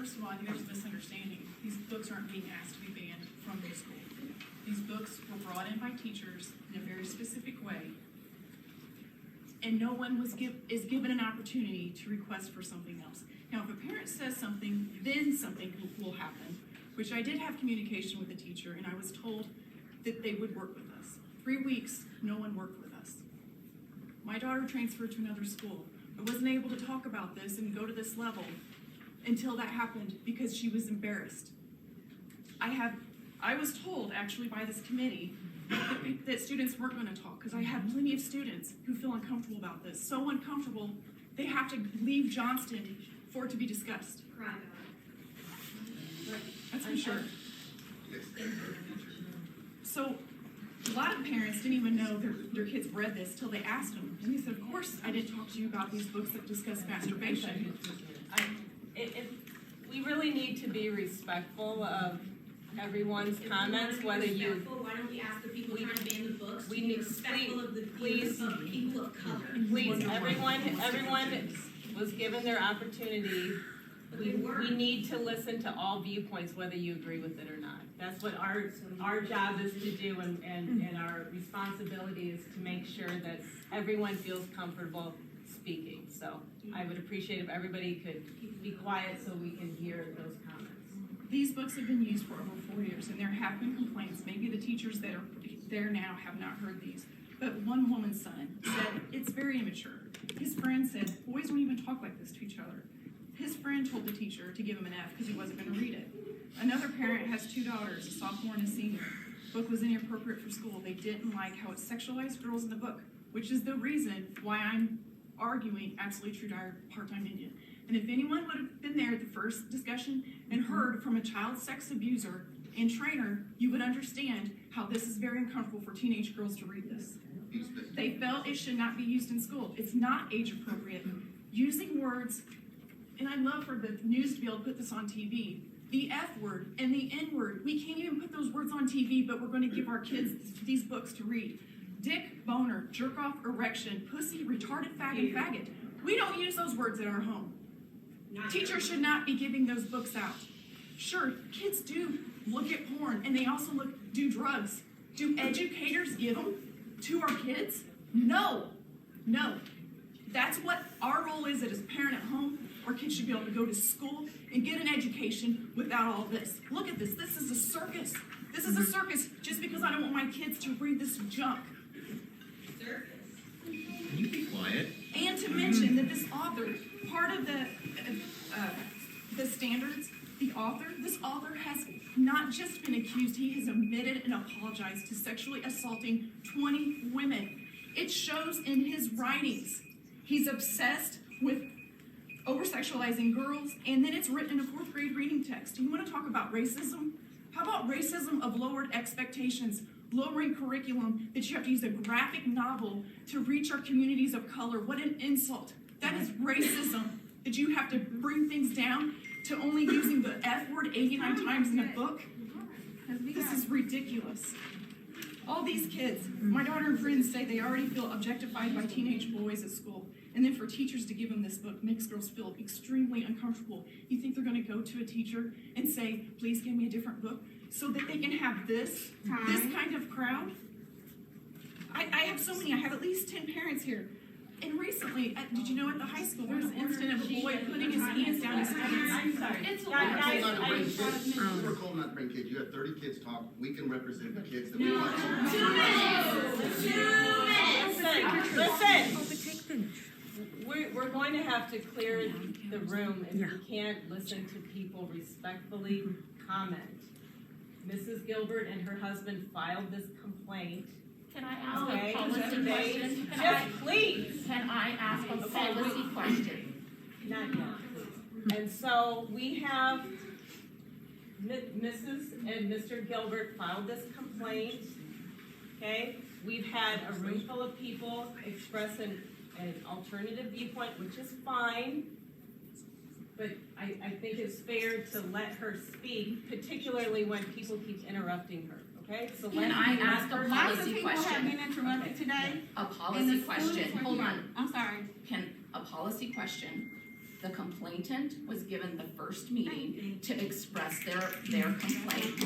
First of all, I think there's a misunderstanding. These books aren't being asked to be banned from the school. These books were brought in by teachers in a very specific way, and no one is given an opportunity to request for something else. Now, if a parent says something, then something will happen, which I did have communication with the teacher, and I was told that they would work with us. 3 weeks, no one worked with us. My daughter transferred to another school. I wasn't able to talk about this and go to this level until that happened because she was embarrassed. I was told actually by this committee that students weren't going to talk because I have plenty of students who feel uncomfortable about this. So uncomfortable, they have to leave Johnston for it to be discussed. Right. That's for sure. So a lot of parents didn't even know their kids read this till they asked them. And they said, of course I didn't talk to you about these books that discuss masturbation. We really need to be respectful of everyone's comments, whether you... Why don't we ask the people trying to ban the books we to be need, respectful of the please, views of people of color? Please, everyone was given their opportunity. We need to listen to all viewpoints, whether you agree with it or not. That's what our job is to do, and our responsibility is to make sure that everyone feels comfortable speaking. So I would appreciate if everybody could be quiet so we can hear those comments. These books have been used for over 4 years, and there have been complaints. Maybe the teachers that are there now have not heard these. But one woman's son said it's very immature. His friend said, boys don't even talk like this to each other. His friend told the teacher to give him an F because he wasn't going to read it. Another parent has 2 daughters, a sophomore and a senior. The book was inappropriate for school. They didn't like how it sexualized girls in the book, which is the reason why I'm arguing absolutely true to our part-time Indian. And if anyone would have been there at the first discussion and heard from a child sex abuser and trainer, you would understand how this is very uncomfortable for teenage girls to read this. They felt it should not be used in school. It's not age appropriate. Using words, and I'd love for the news to be able to put this on TV, the F word and the N word, we can't even put those words on TV, but we're going to give our kids these books to read. Dick, boner, jerk off, erection, pussy, retarded, faggot. We don't use those words in our home. Teachers should not be giving those books out. Sure, kids do look at porn, and they also do drugs. Do educators give them to our kids? No. That's what our role is as a parent at home. Our kids should be able to go to school and get an education without all this. Look at this. This is a circus. This is a circus just because I don't want my kids to read this junk. Circus. Can you be quiet? And to mention that this author, part of the standards, this author has not just been accused, he has admitted and apologized to sexually assaulting 20 women. It shows in his writings. He's obsessed with over-sexualizing girls, and then it's written in a 4th grade reading text. You want to talk about racism? How about racism of lowered expectations, lowering curriculum, that you have to use a graphic novel to reach our communities of color? What an insult. That is racism, that you have to bring things down to only using the F word 89 times in a book. This is ridiculous. All these kids, my daughter and friends say they already feel objectified by teenage boys at school. And then for teachers to give them this book makes girls feel extremely uncomfortable. You think they're going to go to a teacher and say, please give me a different book so that they can have this kind of crowd? I have so many. I have at least 10 parents here. And recently, did you know at the high school, there was an incident of a boy putting his hands down his pants. I'm sorry. It's We're calling not to bring kids. You have 30 kids talk. We can represent the kids that we want. 2 minutes. 2 minutes. Listen. We're going to have to clear the room, and we can't listen to people respectfully comment. Mrs. Gilbert and her husband filed this complaint. Can I ask a policy question? Please. Can I ask a policy question? Not yet, please. And so we have Mrs. and Mr. Gilbert filed this complaint. Okay, we've had a room full of people express an alternative viewpoint, which is fine. But I think it's fair to let her speak, particularly when people keep interrupting her. Okay, so Can I ask a policy question? Been interrupted today. A policy question. Hold on. I'm sorry. Can a policy question? The complainant was given the first meeting to express their complaint.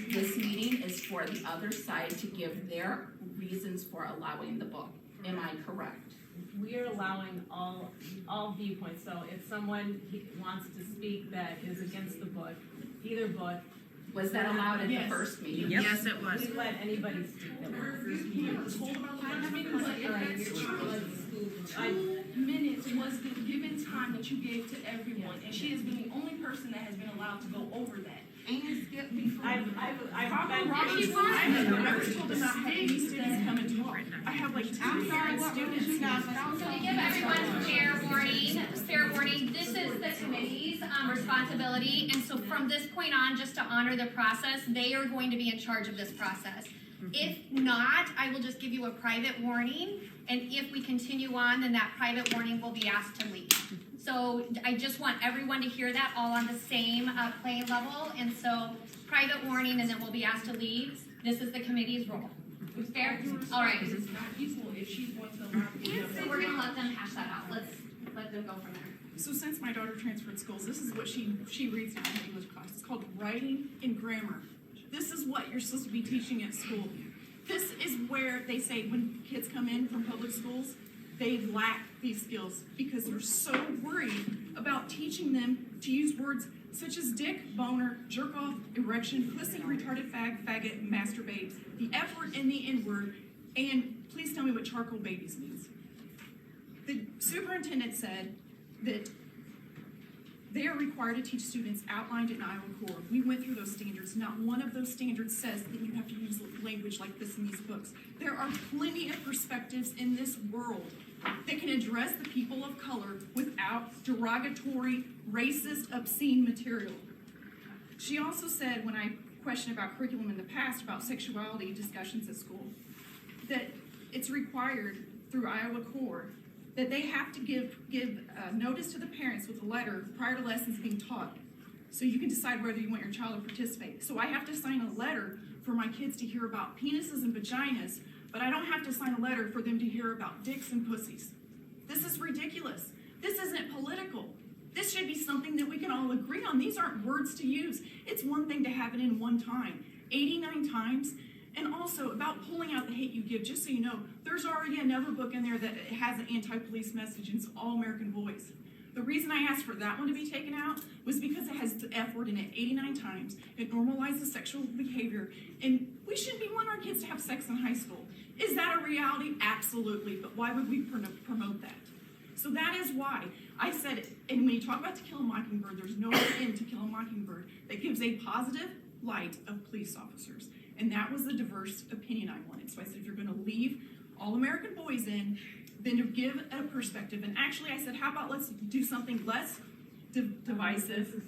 This meeting is for the other side to give their reasons for allowing the book. Am I correct? We are allowing all viewpoints, so if someone wants to speak that is against the book, either book. Was that allowed at the Yes. first meeting? Yes, it was. We let anybody speak that wants. Minutes was the given time that you gave to everyone, and she has been the only person that has been allowed to go over that. And skip before. I've been. I was told to not have any students come and talk. I have like 2 different students. So to give everyone fair warning, this is the committee's responsibility, and so from this point on, just to honor the process, they are going to be in charge of this process. If not, I will just give you a private warning, and if we continue on, then that private warning will be asked to leave. So I just want everyone to hear that all on the same playing level, and so private warning, and then we'll be asked to leave. This is the committee's role. Fair? All right. It's not equal if she's going to allow people to. So we're gonna let them hash that out. Let's let them go from there. So since my daughter transferred schools, this is what she reads now in English class. It's called writing and grammar. This is what you're supposed to be teaching at school. This is where they say when kids come in from public schools, they lack these skills because they're so worried about teaching them to use words such as dick, boner, jerk off, erection, pussy, retarded fag, faggot, masturbate, the F word and the N word, and please tell me what charcoal babies means. The superintendent said that they are required to teach students outlined in Iowa Core. We went through those standards. Not one of those standards says that you have to use language like this in these books. There are plenty of perspectives in this world that can address the people of color without derogatory, racist, obscene material. She also said, when I questioned about curriculum in the past about sexuality discussions at school, that it's required through Iowa Core that they have to give notice to the parents with a letter prior to lessons being taught, so you can decide whether you want your child to participate. So I have to sign a letter for my kids to hear about penises and vaginas, but I don't have to sign a letter for them to hear about dicks and pussies. This is ridiculous. This isn't political. This should be something that we can all agree on. These aren't words to use. It's one thing to have it in one time. 89 times. And also, about pulling out the hate you give, just so you know, there's already another book in there that has an anti-police message, and it's All American Boys. The reason I asked for that one to be taken out was because it has the F word in it 89 times. It normalizes sexual behavior, and we shouldn't be wanting our kids to have sex in high school. Is that a reality? Absolutely, but why would we promote that? So that is why I said it. And when you talk about To Kill a Mockingbird, there's no end To Kill a Mockingbird that gives a positive light of police officers. And that was the diverse opinion I wanted. So I said, if you're going to leave All American Boys in, then to give a perspective. And actually, I said, how about let's do something less divisive.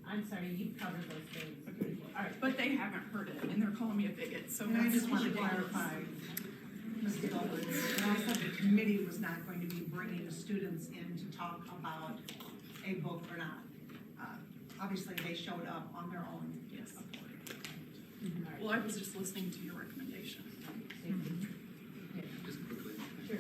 I'm sorry, you covered those things. Okay. All right. But they haven't heard it, and they're calling me a bigot. So And I that's just want to ridiculous. clarify, Mr. Goldberg, when I said the committee was not going to be bringing the students in to talk about a book or not. Obviously, they showed up on their own. Yes. Well, I was just listening to your recommendation. Just quickly. Sure.